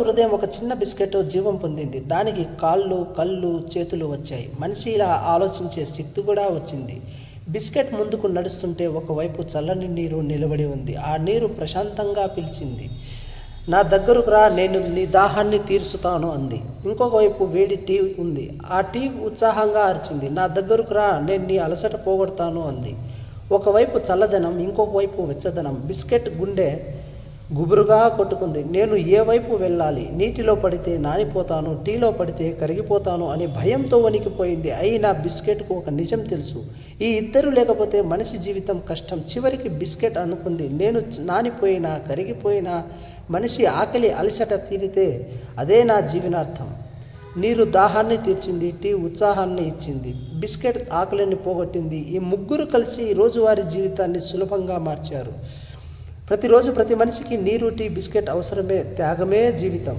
ఉదయం ఒక చిన్న బిస్కెట్ జీవం పొందింది. దానికి కాళ్ళు, కళ్ళు, చేతులు వచ్చాయి. మనిషి ఇలా ఆలోచించే శక్తి కూడా వచ్చింది. బిస్కెట్ ముందుకు నడుస్తుంటే ఒకవైపు చల్లని నీరు నిలబడి ఉంది. ఆ నీరు ప్రశాంతంగా పిలిచింది. నా దగ్గరకు రా, నేను నీ దాహాన్ని తీర్చుతాను అంది. ఇంకొక వైపు వేడి టీ ఉంది. ఆ టీ ఉత్సాహంగా అరిచింది. నా దగ్గరకు రా, నేను నీ అలసట పోగొడతాను అంది. ఒకవైపు చల్లదనం, ఇంకొక వైపు వెచ్చదనం. బిస్కెట్ గుండె గుబురుగా కొట్టుకుంది. నేను ఏ వైపు వెళ్ళాలి? నీటిలో పడితే నానిపోతాను, టీలో పడితే కరిగిపోతాను అని భయంతో వణికిపోయింది. అయినా బిస్కెట్కు ఒక నిజం తెలుసు, ఈ ఇద్దరు లేకపోతే మనిషి జీవితం కష్టం. చివరికి బిస్కెట్ అనుకుంది, నేను నానిపోయినా కరిగిపోయినా మనిషి ఆకలి అలసట తీరితే అదే నా జీవనార్థం. నీరు దాహాన్ని తీర్చింది, టీ ఉత్సాహాన్ని ఇచ్చింది, బిస్కెట్ ఆకలిని పోగొట్టింది. ఈ ముగ్గురు కలిసి రోజువారీ జీవితాన్ని సులభంగా మార్చారు. ప్రతిరోజు ప్రతి మనిషికి నీరు, టీ, బిస్కెట్ అవసరమే. త్యాగమే జీవితం.